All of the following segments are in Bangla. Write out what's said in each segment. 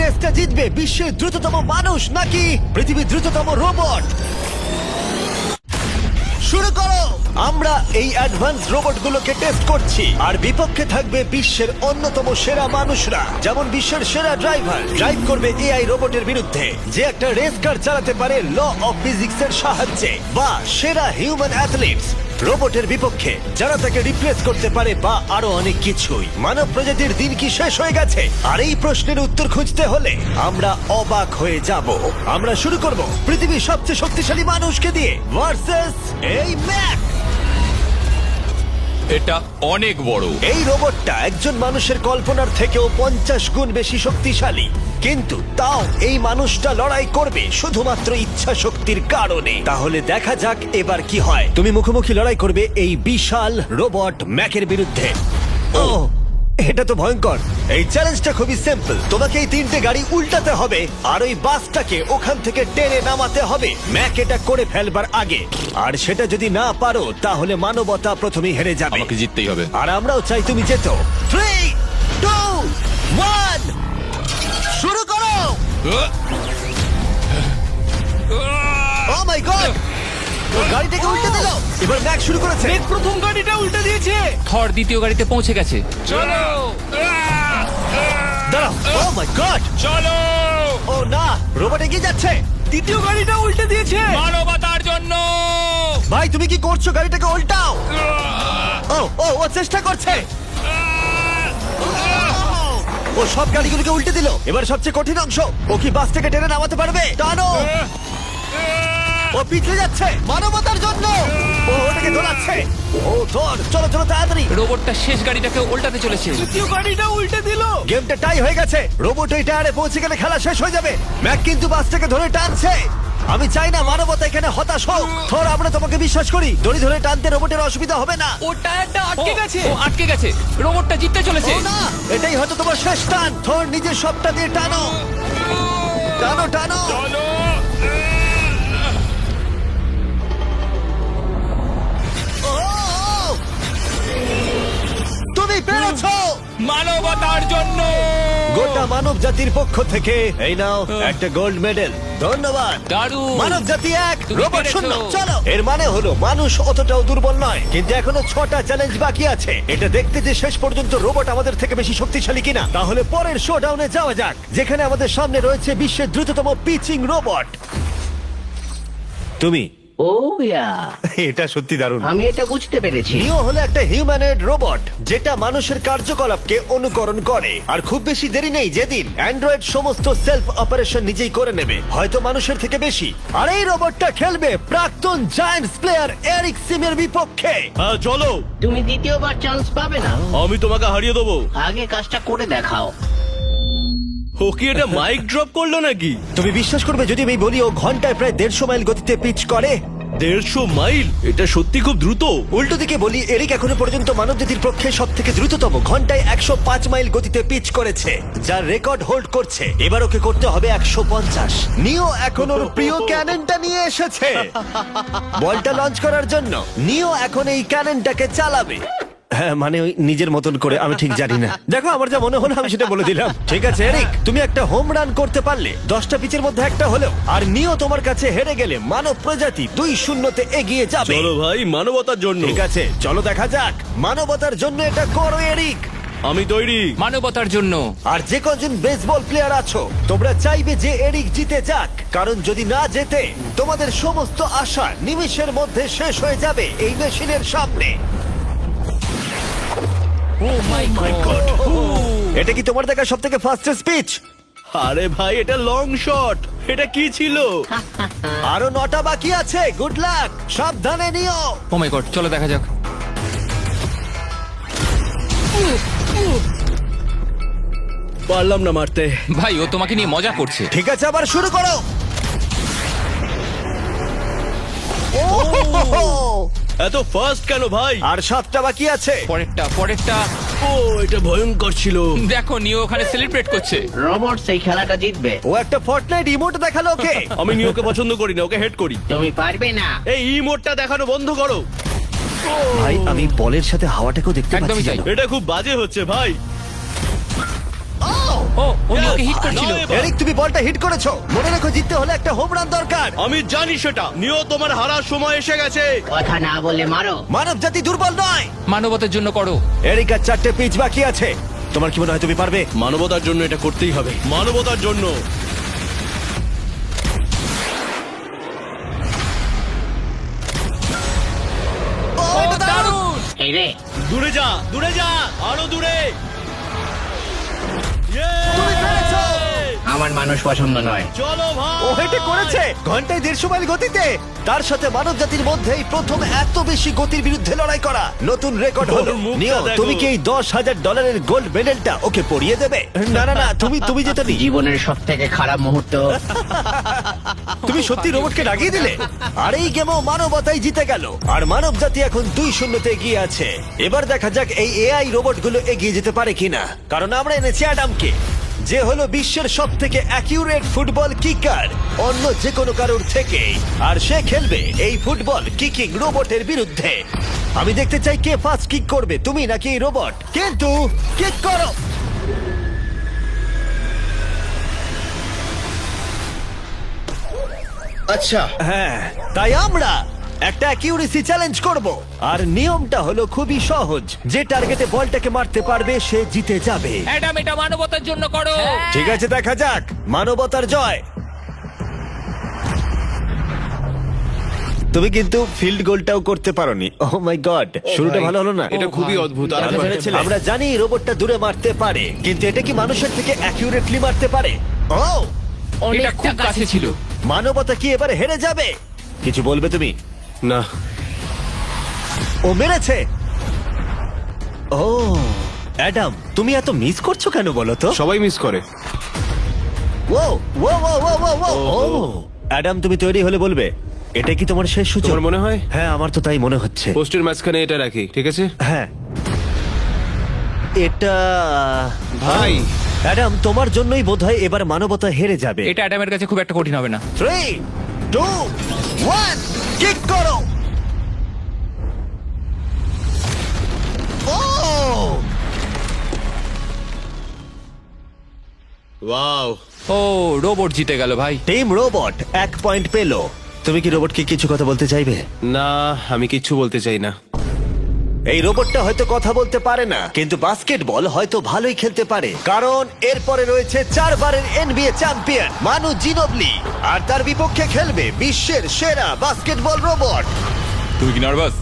রেসটা জিতবে বিশ্বের দ্রুততম মানুষ নাকি পৃথিবীর দ্রুততম রোবট? শুরু করো। আমরা এই অ্যাডভান্স রোবটগুলোকে টেস্ট করছি আর বিপক্ষে থাকবে বিশ্বের অন্যতম সেরা মানুষরা, যেমন বিশ্বের সেরা ড্রাইভার ড্রাইভ করবে এআই রোবটের বিরুদ্ধে যে একটা রেস কার চালাতে পারে ল অফ ফিজিক্সের সাহায্যে, বা সেরা হিউম্যান অ্যাথলিটস রোবটের বিপক্ষে যারা তাকে রিপ্লেস করতে পারে, বা আরো অনেক কিছুই। মানব প্রজাতির দিন কি শেষ হয়ে গেছে? আর এই প্রশ্নের উত্তর খুঁজতে হলে আমরা অবাক হয়ে যাব। আমরা শুরু করব পৃথিবীর সবচেয়ে শক্তিশালী মানুষকে দিয়ে ভার্সেস এই ম্যাক। এটা অনেক বড়। এই রোবটটা একজন মানুষের কল্পনার থেকেও 50 গুণ বেশি শক্তিশালী, কিন্তু তাও এই মানুষটা লড়াই করবে শুধুমাত্র ইচ্ছা শক্তির কারণে। তাহলে দেখা যাক এবার কি হয়। তুমি মুখোমুখি লড়াই করবে এই বিশাল রোবট ম্যাকের বিরুদ্ধে। ও, এটা তো ভয়ঙ্কর। এই চ্যালেঞ্জটা খুবই সিম্পল। তোমাকে এই 3টে গাড়ি উল্টাতে হবে আর ওই বাসটাকে ওখান থেকে টেনে নামাতে হবে ম্যাক এটা করে ফেলবার আগে। আর সেটা যদি না পারো তাহলে মানবতা প্রথমেই হেরে যাবে। আমাকে জিততেই হবে। আর আমরাও চাই তুমি যেতো। 3, 2, 1 শুরু করো। ও মাই গড, গাড়িটাকে উল্টে দিল। এবার ম্যাক শুরু করেছে। প্রথম গাড়িটা উল্টে দিয়েছে। থর দ্বিতীয় গাড়িতে পৌঁছে গেছে। চলো দাঁড়াও। ও মাই গড, চলো। ও না, রোবট এগিয়ে যাচ্ছে। দ্বিতীয় গাড়িটা উল্টে দিয়েছে। মানবতার জন্য। ভাই তুমি কি করছো? গাড়িটাকে উল্টাও। ও ও ও চেষ্টা করছে। ও সব গাড়িগুলোকে উল্টে দিল। এবার সবচেয়ে কঠিন অংশ, ও কি বাসটাকে টেনে নামাতে পারবে? টানো। ও পিছলে যাচ্ছে মানবতার জন্য। ও ওটাকে দোলাচ্ছে। ও ধর, চলো চলো তাড়াতাড়ি। রোবটটা শেষ গাড়িটাকে উল্টাতে চলেছে। দ্বিতীয় গাড়িটা উল্টে দিল। গেমটা টাই হয়ে গেছে। রোবট ওই টায়ারে পৌঁছে গেলে খেলা শেষ হয়ে যাবে। ম্যাক কিন্তু বাসটাকে ধরে টানছে। আমি চাই না মানবতা এখানে হতাশ হোক। থর, আমরা তোমাকে বিশ্বাস করি। দড়ি ধরে টানতে রোবটের অসুবিধা হবে না। ও টায়ারটা আটকে গেছে। ও আটকে গেছে। রোবটটা জিততে চলেছে। ও না, এটাই হয়তো তোমার শেষ টান। থর নিজের সবটা দিয়ে টানো টানো টানো। চলো। ও, তুমি পেরেছো। মানবতার জন্য। গোটা মানব জাতির পক্ষ থেকে এই নাও একটা গোল্ড মেডেল। ধন্যবাদ। দারুণ। মানব জাতি 1, তুমি রোবট পেরেছো। 0। চলো, এর মানে হলো মানুষ অতটাও দুর্বল নয়, কিন্তু এখনো 6টা চ্যালেঞ্জ বাকি আছে। এটা দেখতে যে শেষ পর্যন্ত রোবট আমাদের থেকে বেশি শক্তিশালী কিনা। তাহলে পরের শোডাউনে যাওয়া যাক, যেখানে আমাদের সামনে রয়েছে বিশ্বের দ্রুততম পিচিং রোবট। তুমি ও ইয়া, এটা সত্যি দারুণ। আমি এটা বুঝতে পেরেছি। নিও হলো একটা হিউম্যানয়েড রোবট যেটা মানুষের কার্যকলাপকে অনুকরণ করে। আর খুব বেশি দেরি নেই যেদিন অ্যান্ড্রয়েড সমস্ত সেলফ অপারেশন নিজেই করে নেবে, হয়তো মানুষের থেকে বেশি। আর এই রোবটটা খেলবে প্রাক্তন জায়ান্টস প্লেয়ার এরিক সিমের বিপক্ষে। হ্যাঁ চলো, তুমি দ্বিতীয়বার চান্স পাবে না। আমি তোমাকে হারিয়ে দেবো। আগে কাজটা করে দেখাও। ও কি এটা মাইক ড্রপ করলো নাকি? তুমি বিশ্বাস করবে যদি আমি বলি ও ঘন্টায় প্রায় 150 মাইল গতিতে পিচ করে? 150 মাইল? এটা সত্যি খুব দ্রুত। উল্টো দিকে বলি, এরিক এখনো পর্যন্ত মানবজাতির পক্ষে সব থেকে দ্রুততম ঘন্টায় 105 মাইল গতিতে পিচ করেছে, যার রেকর্ড হোল্ড করছে। এবার ওকে করতে হবে 150। নিও এখন ওর প্রিয় ক্যাননটা নিয়ে এসেছে বলটা লঞ্চ করার জন্য। নিও এখন এই ক্যাননটাকে চালাবে। হ্যাঁ, মানে ওই নিজের মতন করে, আমি ঠিক জানি না। দেখো, আমার যা মনে হলো আমি সেটা বলে দিলাম। ঠিক আছে এরিক, তুমি একটা হোম রান করতে পারলে 10টা পিচের মধ্যে একটা হলেও, আর নিও তোমার কাছে হেরে গেলে মানব প্রজাতি 2-0 এগিয়ে যাবে। চলো ভাই, মানবতার জন্য। ঠিক আছে, চলো দেখা যাক। মানবতার জন্য এটা করো এরিক। আমি তৈরি। মানবতার জন্য। আর যে কজন বেসবল প্লেয়ার আছো, তোমরা চাইবে যে এরিক জিতে যাক, কারণ যদি না জেতে তোমাদের সমস্ত আশা নিমেষের মধ্যে শেষ হয়ে যাবে এই মেশিনের সামনে। ও মাই গড। এটা কি তোমার দেখা সব থেকে ফাস্টেস্ট স্পিচ? আরে ভাই, এটা লং শট। এটা কি ছিল? আরো 9টা বাকি আছে। গুড লাক, সাবধানে নিও। ও মাই গড, চলো দেখা যাক। পারলাম না মারতে। ভাই, ও তোমাকে নিয়ে মজা করছে। ঠিক আছে, আবার শুরু করো। এত ফাস্ট কেন ভাই? আর 7টা বাকি আছে। পরেরটা। ও, এটা ভয়ঙ্কর ছিল। দেখো, নিও ওখানে সেলিব্রেট করছে। রোবট সেই খেলাটা জিতবে। ও একটা ফর্টনাইট ইমোট দেখালো ওকে। আমি নিওকে পছন্দ করি না, ওকে হেড করি। তুমি পারবে না। এই ইমোটটা দেখানো বন্ধ করো। ভাই, আমি বলের সাথে হাওয়াটাকেও দেখতে একদমই পাচ্ছি। তাই। জানো? এটা খুব বাজে হচ্ছে ভাই। ও উনি ওকে হিট করছিল। নাও এবার। এরিক, তুমি বলটা হিট করেছো। মনে রাখো, জিততে হলে একটা হোম রান দরকার। আমি জানি সেটা। নিও, তোমার হারার সময় এসে গেছে। কথা না বলে মারো। মানব জাতি দুর্বল নয়। মানবতার জন্য করো। এরিক, আর 4টে পিচ বাকি আছে। তোমার কি মনে হয় তুমি পারবে? মানবতার জন্য এটা করতেই হবে। মানবতার জন্য। ও, এটা দারুণ! এই রে, দূরে যা, দূরে যা, আরো দূরে। তুমি পেরেছো! আমার মানুষ পছন্দ নয়। চলো ভাই। ও এটা করেছে ঘন্টায় 150 মাইল গতিতে। তার সাথে মানব জাতির মধ্যেই প্রথম এত বেশি গতির বিরুদ্ধে লড়াই করা নতুন রেকর্ড হলো। ওর মুখটা নিও, দেখো। তুমি কি এই $10,000 গোল্ড মেডেলটা ওকে পরিয়ে দেবে? না না না, তুমি যেতে নি। জীবনের সব থেকে খারাপ মুহূর্ত। তুমি সত্যি রোবটকে ডাকিয়ে দিলে। আর এই গেমও মানবতাই জিতে গেল। আর মানব জাতি এখন 2-0 এগিয়ে আছে। এবার দেখা যাক এই এআই রোবটগুলো এগিয়ে যেতে পারে কিনা। কারণ আমরা এনেছি অ্যাডামকে, যে হলো বিশ্বের সব থেকে অ্যাকিউরেট ফুটবল কিকার অন্য যে কোনো কারোর থেকে। আর সে খেলবে এই ফুটবল কিকিং রোবটের বিরুদ্ধে। আমি দেখতে চাই কে ফার্স্ট কিক করবে, তুমি নাকি এই রোবট। কিন্তু কিক করো। আচ্ছা, হ্যাঁ, তাই আমরা একটা অ্যাকিউরেসি চ্যালেঞ্জ করব। আর নিয়মটা হলো খুবই সহজ, যে টার্গেটে বলটাকে মারতে পারবে সে জিতে যাবে। অ্যাডাম, এটা মানবতার জন্য করো। ঠিক আছে, দেখা যাক মানবতার জয়। তুমি কিন্তু ফিল্ড গোলটাও করতে পারোনি। ও মাই গড, শুরুটা ভালো হলো না। এটা খুবই অদ্ভুত। আর ভালো ছেড়েছিলে। আমরা জানি রোবটটা দূরে মারতে পারে, কিন্তু এটা কি মানুষের থেকে অ্যাকিউরেটলি মারতে পারে? ও, এটা খুব কাছে ছিল। মানবতা কি এবারে হেরে যাবে? কিছু বলবে তুমি? না, ও মেরেছে। ও অ্যাডাম, তুমি এত মিস করছো কেন বলো তো? সবাই মিস করে। ও ও ও ও ও ও ও অ্যাডাম, তুমি তৈরি হলে বলবে। এটা কি তোমার শেষ সূচক? তোমার মনে হয়? হ্যাঁ, আমার তো তাই মনে হচ্ছে। পোস্টের মাঝখানে এটা রাখি, ঠিক আছে? হ্যাঁ, এটা ভাই। অ্যাডাম, তোমার জন্যই বোধহয় এবার মানবতা হেরে যাবে। এটা অ্যাডামের কাছে খুব একটা কঠিন হবে না। 3, 2, 1, কিক করো। ও, ওয়াও। ও, রোবট জিতে গেল ভাই। টিম রোবট 1 পয়েন্ট পেলো। তুমি কি রোবটকে কিছু কথা বলতে চাইবে? না, আমি কিচ্ছু বলতে চাই না। এই রোবটটা হয়তো কথা বলতে পারে না, কিন্তু বাস্কেটবল হয়তো ভালোই খেলতে পারে। কারণ এরপরে রয়েছে 4 বারের NBA চ্যাম্পিয়ন মানু জিনোবলি। আর তার বিপক্ষে খেলবে বিশ্বের সেরা বাস্কেটবল রোবট। তুই কি নার্ভাস?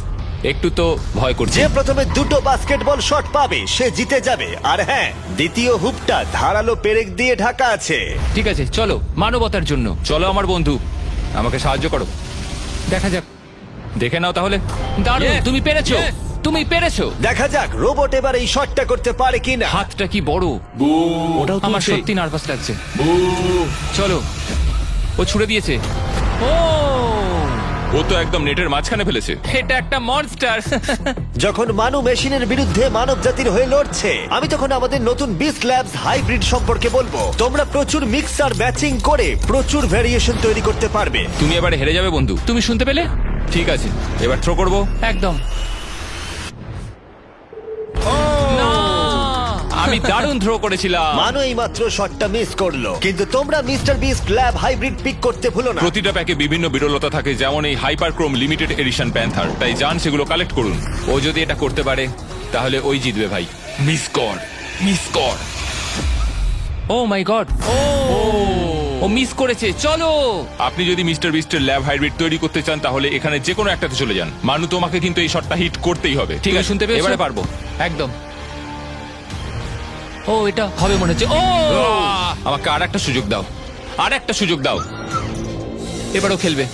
একটু তো ভয় করছে। যে প্রথমে 2টো বাস্কেটবল শট পাবে সে জিতে যাবে। আর হ্যাঁ, দ্বিতীয় হুপটা ধারালো পেরেক দিয়ে ঢাকা আছে। ঠিক আছে, চলো মানবতার জন্য। চলো আমার বন্ধু, আমাকে সাহায্য করো। দেখা যাক, দেখে নাও তাহলে। দারুণ, তুমি পেরেছো, তুমি পেরেছো। দেখা যাক রোবট এবার এই শটটা করতে পারে কিনা। হাতটা কি বড়! ওটাও আমার তুলছে। সত্যি নার্ভাস লাগছে। চলো, ও ছুড়ে দিয়েছে। ও, ও তো একদম নেটের মাঝখানে ফেলেছে। এটা একটা মনস্টার। যখন মানু মেশিনের বিরুদ্ধে মানব জাতির হয়ে লড়ছে, আমি তখন আমাদের নতুন বিস্ট ল্যাবস হাইব্রিড সম্পর্কে বলবো। তোমরা প্রচুর মিক্সার ম্যাচিং করে প্রচুর ভেরিয়েশন তৈরি করতে পারবে। তুমি এবারে হেরে যাবে বন্ধু। তুমি শুনতে পেলে? ঠিক আছে, এবার থ্রো করবো। একদম। না! আমি দারুণ থ্রো করেছিলাম। মানু এই মাত্র শটটা মিস করলো, কিন্তু তোমরা Mister Beast lab hybrid pick করতে ভুলো না। প্রতিটা প্যাকে বিভিন্ন বিরলতা থাকে, যেমন এই হাইপারক্রোম লিমিটেড এডিশন প্যান্থার। তাই যান সেগুলো কালেক্ট করুন। ও যদি এটা করতে পারে তাহলে ওই জিতবে ভাই। মিস কর, মিস কর। ও মাই গড! ও মিস করেছে। চলো, আপনি যদি মিস্টার বিস্টের ল্যাব হাইব্রিড তৈরি করতে চান তাহলে এখানে যে কোনো একটাতে চলে যান। মানু, তোমাকে কিন্তু এই শটটা হিট করতেই হবে। ঠিক আছে, শুনতে পেয়েছো? এবারে পারবো। একদম। ও, এটা হবে মনে হচ্ছে। ও, আমাকে আর একটা সুযোগ দাও, আর একটা সুযোগ দাও। এবারও খেলবে।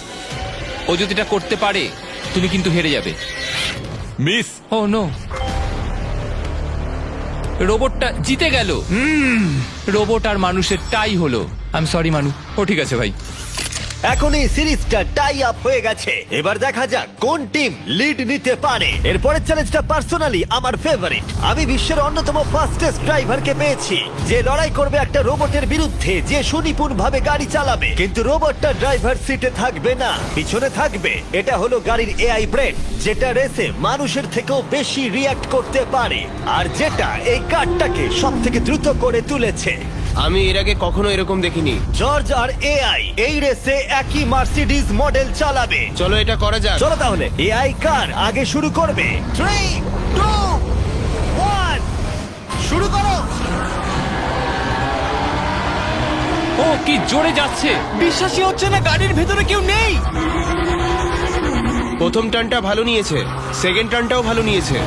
ও যদি এটা করতে পারে তুমি কিন্তু হেরে যাবে। মিস। ও নো, রোবটটা জিতে গেল। রোবট আর মানুষের টাই হলো। আই এম সরি মানু। ও ঠিক আছে ভাই। এখন এই সিরিজটা টাই আপ হয়ে গেছে। এবার দেখা যাক কোন টিম লিড নিতে পারে। এরপরের চ্যালেঞ্জটা পার্সোনালি আমার ফেভারিট। আমি বিশ্বের অন্যতম ফাস্টেস্ট ড্রাইভারকে পেয়েছি, যে লড়াই করবে একটা রোবটের বিরুদ্ধে যে সুনিপুণ ভাবে গাড়ি চালাবে। কিন্তু রোবটটা ড্রাইভার সিটে থাকবে না, পিছনে থাকবে। এটা হলো গাড়ির এআই ব্রেন, যেটা রেসে মানুষের থেকেও বেশি রিয়াক্ট করতে পারে, আর যেটা এই কারটাকে সব থেকে দ্রুত করে তুলেছে। আমি এর আগে কখনো এরকম দেখিনি। জর্জ আর এআই এই রেসে একই মার্সিডিজ মডেল চালাবে। চলো এটা করা যাক। চলো তাহলে এআই কার আগে শুরু করবে। 3, 2, 1 শুরু করো। ও কি জোরে যাচ্ছে! বিশ্বাসই হচ্ছে না গাড়ির ভেতরে কেউ নেই। প্রথম টার্নটা ভালো নিয়েছে, সেকেন্ড টার্নটাও ভালো নিয়েছে।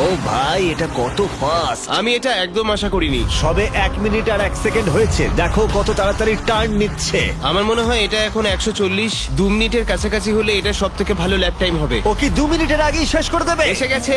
ও ভাই, এটা কত ফাস্ট! আমি এটা একদম আশা করিনি। সবে 1 মিনিট আর 1 সেকেন্ড হয়েছে, দেখো কত তাড়াতাড়ি টার্ন নিচ্ছে। আমার মনে হয় এটা এখন 140, 2 মিনিটের কাছাকাছি হলে এটা সব থেকে ভালো ল্যাপ টাইম হবে। ও কি 2 মিনিটের আগেই শেষ করে দেবে? এসে গেছে।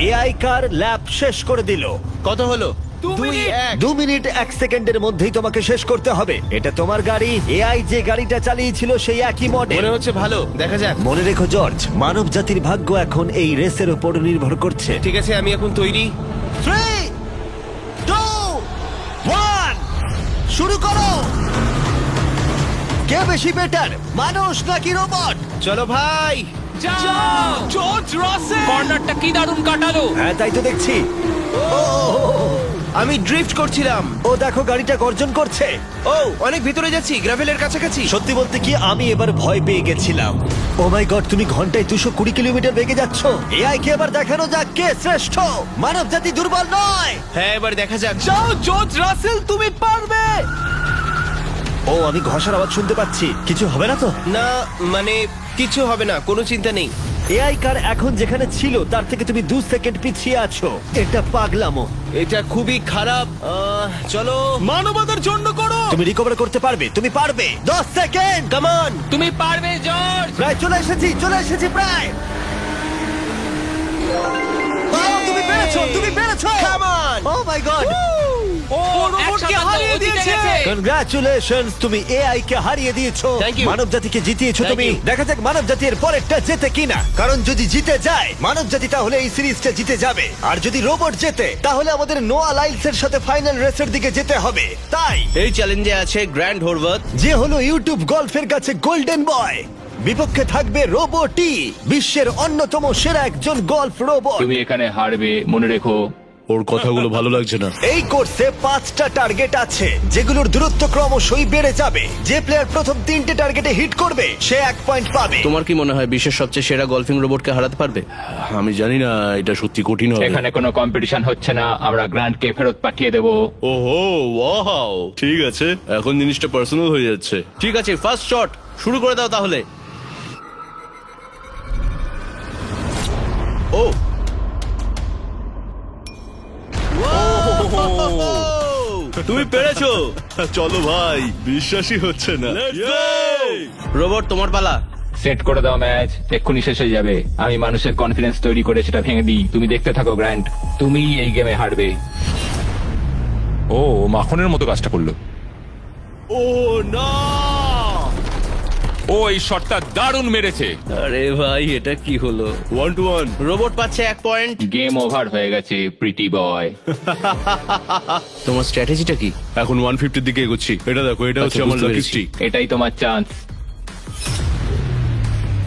এআই কার ল্যাপ শেষ করে দিল। কত হলো? 2 মিনিট। 2 মিনিট 1 সেকেন্ডের মধ্যেই তোমাকে শেষ করতে হবে। এটা তোমার গাড়ি। এআই যে গাড়িটা চালিয়েছিল সেই একই মডেল। মনে হচ্ছে ভালো, দেখা যাক। মনে রেখো জর্জ, মানব জাতির ভাগ্য এখন এই রেসের উপর নির্ভর করছে। ঠিক আছে, আমি এখন তৈরি। 3, 2, 1 শুরু করো। কে বেশি বেটার, মানুষ নাকি রোবট? চলো ভাই। যাও! জর্জ রাসেল। কর্নারটা কি দারুণ কাটালো! হ্যাঁ, তাই তো দেখছি। আমি ড্রিফট করছিলাম। ও দেখো, গাড়িটা গর্জন করছে। ও অনেক ভিতরে যাচ্ছি, গ্রাভেলের কাছাকাছি। সত্যি বলতে কি, আমি এবার ভয় পেয়ে গেছিলাম। ও মাই গড, তুমি ঘন্টায় 220 কিলোমিটার বেগে যাচ্ছ। এআই কে এবার দেখানো যাক কে শ্রেষ্ঠ। মানব জাতি দুর্বল নয়। হ্যাঁ, এবার দেখা যাক। যাও জর্জ রাসেল, তুমি পারবে। ও, আমি ঘষার আওয়াজ শুনতে পাচ্ছি। কিছু হবে না তো? না, মানে কিছু হবে না, কোনো চিন্তা নেই। এআই কার এখন যেখানে ছিল তার থেকে তুমি 2 সেকেন্ড পিছিয়ে আছো। এটা পাগলামো। এটা খুবই খারাপ। চলো। মানবতার জন্য করো। তুমি রিকভার করতে পারবে, তুমি পারবে। 10 সেকেন্ড, কাম অন। তুমি পারবে জর্জ! প্রায় চলে এসেছি প্রায়। ও, তুমি পেরেছো, তুমি পেরেছো। Come on. O my god, ও রোবটকে হারিয়ে দিয়েছে। কনগ্রাচুলেশনস, তুমি এআই কে হারিয়ে দিয়েছো। Thank you. মানব জাতিকে জিতিয়েছো Thank তুমি। you. দেখা যাক মানব জাতি এর পরেরটা জেতে কিনা। কারণ যদি জিতে যায় মানব জাতি, তাহলে এই সিরিজটা জিতে যাবে। আর যদি রোবট জেতে, তাহলে আমাদের নোয়া লাইলস এর সাথে ফাইনাল রেসের দিকে যেতে হবে। তাই এই চ্যালেঞ্জে আছে গ্র্যান্ড হোরভাত। যে হলো ইউটিউব গল্ফের কাছে গোল্ডেন বয়, বিপক্ষে থাকবে রোবটি, বিশ্বের অন্যতম সেরা একজন গল্ফ রোবট। তুমি এখানে হারবে, মনে রেখো। ওর কথাগুলো ভালো লাগছে না। এই কোর্সে 5টা টার্গেট আছে, যেগুলোর দূরত্ব ক্রমশই বেড়ে যাবে। যে প্লেয়ার প্রথম 3টে টার্গেটে হিট করবে সে 1 পয়েন্ট পাবে। তোমার কি মনে হয় বিশ্বের সবচেয়ে সেরা গলফিং রোবটকে হারাতে পারবে? আমি জানি না, এটা সত্যি কঠিন হবে। এখানে কোনো কম্পিটিশন হচ্ছে না, আমরা গ্র্যান্ডকে ফেরত পাঠিয়ে দেব। ওহো, ওয়াও, ঠিক আছে, এখন জিনিসটা পার্সোনাল হয়ে যাচ্ছে। ঠিক আছে, ফার্স্ট শট শুরু করে দাও তাহলে। ও তুমি পেরেছো। চলো ভাই, বিশ্বাসই হচ্ছে না। রোবট, তোমার পালা। সেট করে দাও ম্যাচ, এক্ষুনি শেষ হয়ে যাবে। আমি মানুষের কনফিডেন্স তৈরি করে সেটা ভেঙে দিই। তুমি দেখতে থাকো গ্র্যান্ড, তুমি এই গেমে হারবে। ও মাখনের মতো কাজটা করলো। ও না, ও এই শটটা দারুণ মেরেছে। আরে ভাই, এটা কি হলো? 1-1। রোবট পাচ্ছে 1 পয়েন্ট। গেম ওভার হয়ে গেছে প্রিটি বয়। তোমার স্ট্র্যাটেজিটা কি? এখন 150 দিকে এগোচ্ছি। এটা দেখো, এটা হচ্ছে আচ্ছা, আমার বুঝতে লাকি পেরেছি। স্ট্রিক। এটাই তোমার chance.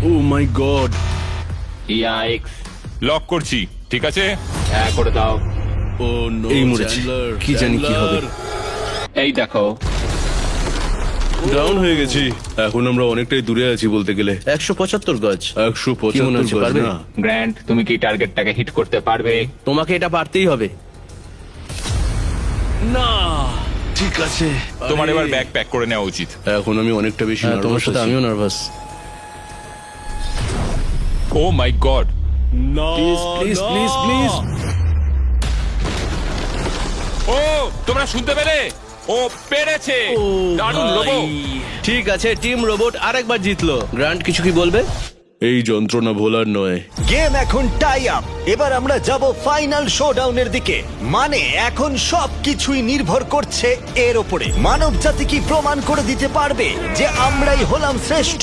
O my god, yikes! Lock করছি, ঠিক আছে? হ্যাঁ, করে দাও। ও নো, এই মরেছি। কি জানি কি হবে। এই দেখো, ডাউন হয়ে গেছি। এখন আমরা অনেকটাই দূরে আছি বলতে গেলে। 175 গজ। 175 গজ পারবে? না। গ্র্যান্ড, তুমি কি টার্গেটটাকে হিট করতে পারবে? তোমাকে এটা পারতেই হবে। না, ঠিক আছে। তোমার আরে, এবার ব্যাগ প্যাক করে নেওয়া উচিত। এখন আমি অনেকটা বেশি হ্যাঁ, তোমার নার্ভাস সাথে আছি। আমিও নার্ভাস। Oh my god! না, প্লিজ না। Please please. ও তোমরা শুনতে পেলে? ও পেরেছে। দারুণ লোবো। ঠিক আছে, টিম রোবট আরেকবার জিতলো। গ্র্যান্ড, কিছু কি বলবে? এই যন্ত্রণা ভোলার নয়। গেম এখন টাই আপ। এবার আমরা যাব ফাইনাল শোডাউনের দিকে। মানে এখন সবকিছুই নির্ভর করছে এর উপরে। মানব জাতি কি প্রমাণ করে দিতে পারবে যে আমরাই হলাম শ্রেষ্ঠ?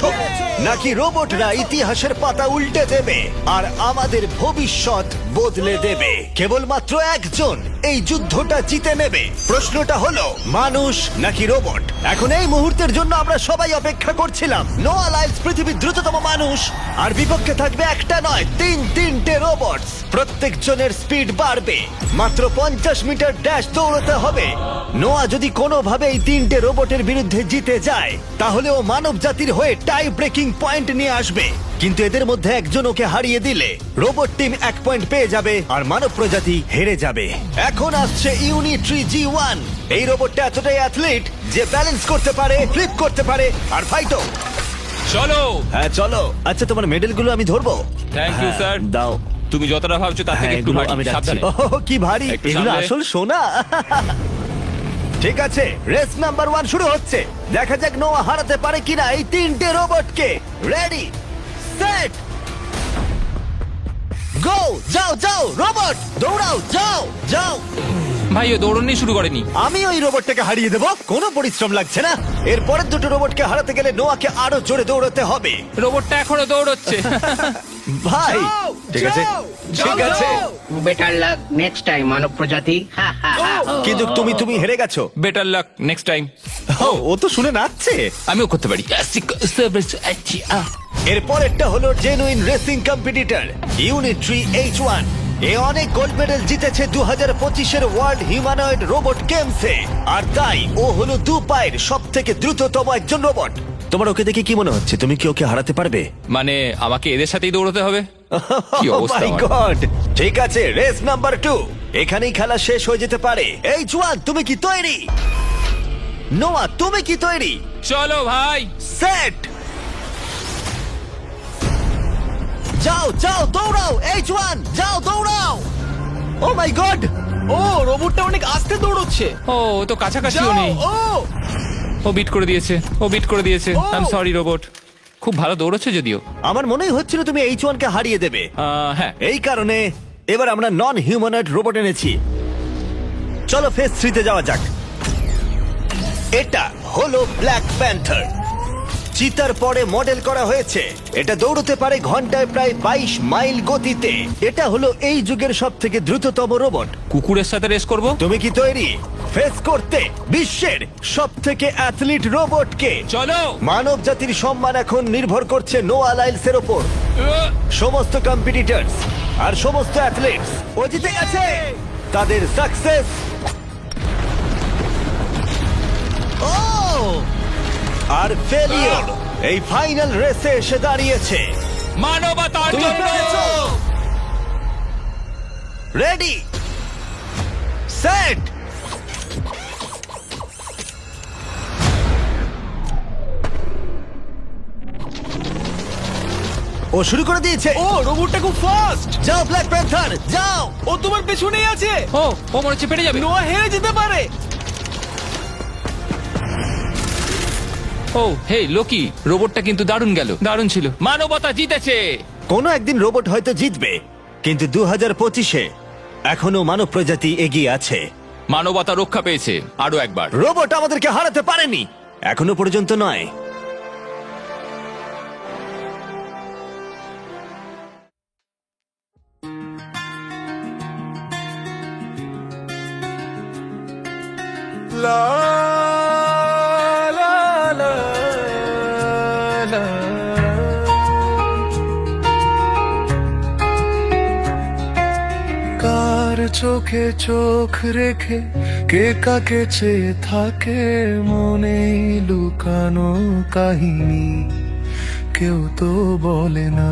নাকি রোবটরা ইতিহাসের পাতা উল্টে দেবে আর আমাদের ভবিষ্যৎ বদলে দেবে? কেবলমাত্র একজন এই যুদ্ধটা জিতে নেবে। প্রশ্নটা হলো মানুষ নাকি রোবট? এখন এই মুহূর্তের জন্য আমরা সবাই অপেক্ষা করছিলাম। নোয়া লাইলস পৃথিবীর দ্রুততম মানুষ, আর বিপক্ষে থাকবে একটা নয়, তিনটে রোবট। প্রত্যেকজনের স্পিড বাড়বে। মাত্র 50 মিটার ড্যাশ দৌড়তে হবে। নোয়া যদি কোনোভাবে এই তিনটে রোবটের বিরুদ্ধে জিতে যায়, তাহলে ও মানব জাতির হয়ে টাই ব্রেকিং পয়েন্ট নিয়ে আসবে। কিন্তু এদের মধ্যে একজন ওকে হারিয়ে দিলে রোবট টিম 1 পয়েন্ট পেয়ে যাবে আর মানব প্রজাতি হেরে যাবে। এখন আসছে ইউনিট্রি G1। এই রোবটটা এতটাই অ্যাথলিট যে ব্যালেন্স করতে পারে, ফ্লিপ করতে পারে আর ফাইটও। চলো। হ্যাঁ চলো। আচ্ছা, তোমার মেডেলগুলো আমি ধরবো? থ্যাংক ইউ হ্যাঁ, স্যার। দাও। তুমি যতটা ভাবছো তার থেকে হ্যাঁ, একটু এগুলো ভারী। আমি রাখছি। সাবধানে। ওহ, কি ভারী! একটু এগুলো সামলে। আসল সোনা। ঠিক আছে, রেস নাম্বার 1 শুরু হচ্ছে। দেখা যাক নোয়া হারাতে পারে কিনা এই তিনটে রোবটকে। রেডি, সেট, গো! যাও যাও রোবট, দৌড়াও, যাও যাও। ভাই ও দৌড়নি শুরু করেনি। আমি ওই রোবটটাকে হারিয়ে দেবো, কোনো পরিশ্রম লাগছে না। এর পরের দুটো রোবটকে হারাতে গেলে নোয়াকে আরো জোরে দৌড়াতে হবে। রোবটটা এখনো দৌড়চ্ছে। ভাই যাও, ঠিক আছে, যাও, ঠিক যাও, আছে, যাও। বেটার লাক নেক্সট টাইম মানব প্রজাতি। কিন্তু তুমি হেরে গেছো। Better luck next time. ও তো শুনে নাচছে। আমিও করতে পারি। এর পরেরটা হলো genuine racing competitor Unitree H1। এ অনেক গোল্ড মেডেল জিতেছে 2025-এর ওয়ার্ল্ড হিউম্যানয়েড রোবট গেমসে, আর তাই ও হলো 2 পায়ের সব থেকে দ্রুততম একজন রোবট। তোমার ওকে দেখে কি মনে হচ্ছে? তুমি কি ওকে হারাতে পারবে? মানে আমাকে এদের সাথেই দৌড়তে হবে? কি অবস্থা মাই আমার। গড! ঠিক আছে, রেস নাম্বার 2। এখানেই খেলা শেষ হয়ে যেতে পারে। H1, তুমি কি তৈরি? নোয়া, তুমি কি তৈরি? চলো ভাই। সেট, যাও যাও দৌড়াও। H1, যাও দৌড়াও। ও মাই গড! ও রোবটটা অনেক আস্তে দৌড়চ্ছে। ও তো কাছাকাছিও যাও, নেই। ও বিট করে দিয়েছে, ও বিট করে দিয়েছে। ও। I am sorry robot. খুব ভালো দৌড়চ্ছে যদিও। আমার মনেই হচ্ছিল তুমি H1 কে হারিয়ে দেবে। হ্যাঁ। এই কারণে এবার আমরা নন হিউম্যানয়েড রোবট এনেছি। চলো ফেজ 3 তে যাওয়া যাক। এটা হলো ব্ল্যাক প্যান্থার। চিতার পরে মডেল করা হয়েছে। এটা দৌড়তে পারে ঘন্টায় প্রায় 22 মাইল গতিতে। এটা হলো এই যুগের সব থেকে দ্রুততম রোবট। কুকুরের সাথে রেস করব। তুমি কি তৈরি ফেস করতে বিশ্বের সব থেকে অ্যাথলিট রোবটকে? চলো। মানব জাতির সম্মান এখন নির্ভর করছে নোয়া লাইলসের ওপর। সমস্ত কম্পিটিটরস আর সমস্ত অ্যাথলিটস ও জিতে গেছে। তাদের সাকসেস আর ফেলিওর এই ফাইনাল রেসে এসে দাঁড়িয়েছে। মানবতার জন্য। রেডি, সেট, ও শুরু করে দিয়েছে। ও রোবটটা খুব ফাস্ট। যাও ব্ল্যাক প্যান্থার, যাও। ও তোমার পেছনেই আছে। ও মনে হচ্ছে পেরে যাবে। নোয়া হেরে যেতে পারে। ও হে লোকি, রোবটটা কিন্তু দারুণ গেল, দারুণ ছিল। মানবতা জিতেছে। কোনো একদিন রোবট হয়তো জিতবে, কিন্তু 2025-এ এখনো মানব প্রজাতি এগিয়ে আছে। মানবতা রক্ষা পেয়েছে আরো একবার। রোবট আমাদেরকে হারাতে পারেনি, এখনো পর্যন্ত নয়। কার চোখে চোখ রেখে কে কাকে চেয়ে থাকে, মনে লুকানো কাহিনী কেউ তো বলে না।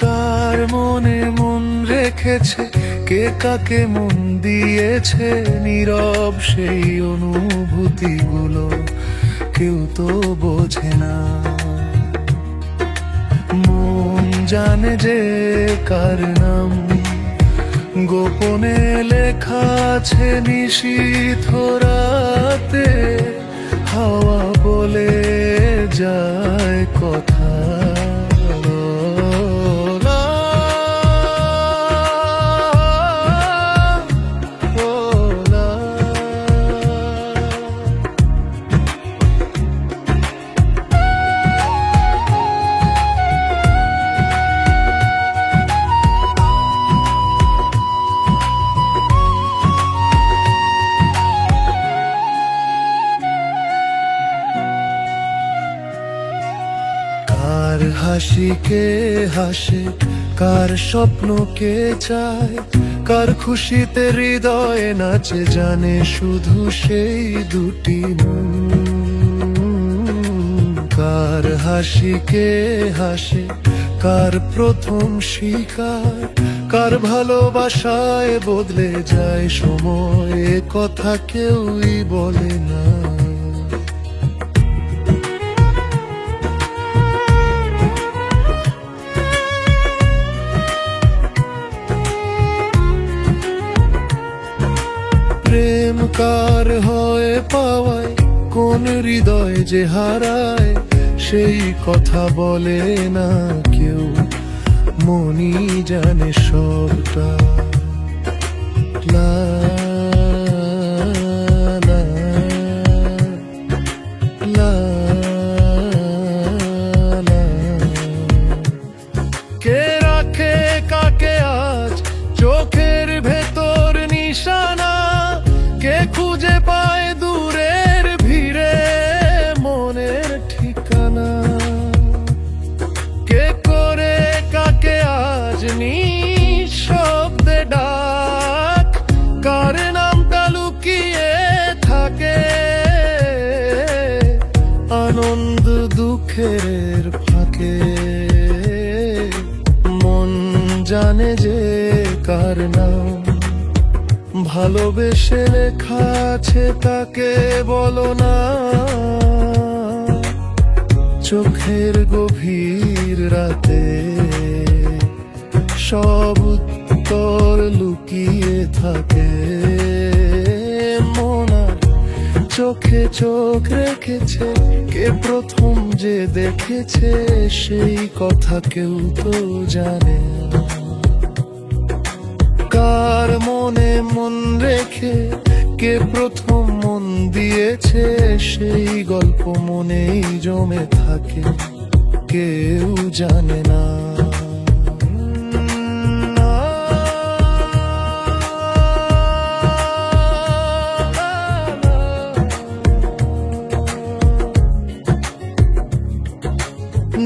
কার মনে মন রেখেছে, কে কাকে মন দিয়েছে, নীরব সেই অনুভূতিগুলো কেউ তো বোঝে না। মন জানে যে কার নাম গোপনে লেখা আছে নিশীথ রাতে, হাওয়া বলে যায় কথা। হাসি কে হাসে, কার স্বপ্ন কে চায়, কার খুশিতে হৃদয় নাচে, জানে শুধু সেই দুটি মন। কার হাসি কে হাসে, কার প্রথম শিকার, কার ভালোবাসায় বদলে যায় সময়, এ কথা কেউই বলে না। প্রেম কার হয় পাওয়ায়, কোন হৃদয় যে হারায়, সেই কথা বলে না কেউ, মনই জানে সবটা। লা লা লা লা। কে রাখে কাকে আজ চোখের ভেতর নিশানা, কে খুঁজে পায় দূরের ভিড়ে মনের ঠিকানা, কে করে কাকে আজ নিঃশব্দে ডাক, কার নামটা লুকিয়ে থাকে আনন্দ দুঃখের ফাঁকে। মন জানে যে কার নাম ভালোবেসে লেখা আছে, তাকে বলো না। চোখের গভীর রাতে সব উত্তর লুকিয়ে থাকে, মনার চোখে চোখ রেখেছে, কে প্রথম যে দেখেছে, সেই কথা কেউ তো জানে না। কার মনে মন রেখে কে প্রথম মন দিয়েছে, সেই গল্প মনেই জমে থাকে, কেউ জানে না।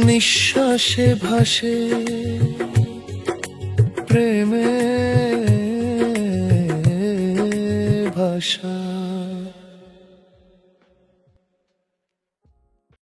নিঃশ্বাসে ভাসে প্রেমে ভাষা।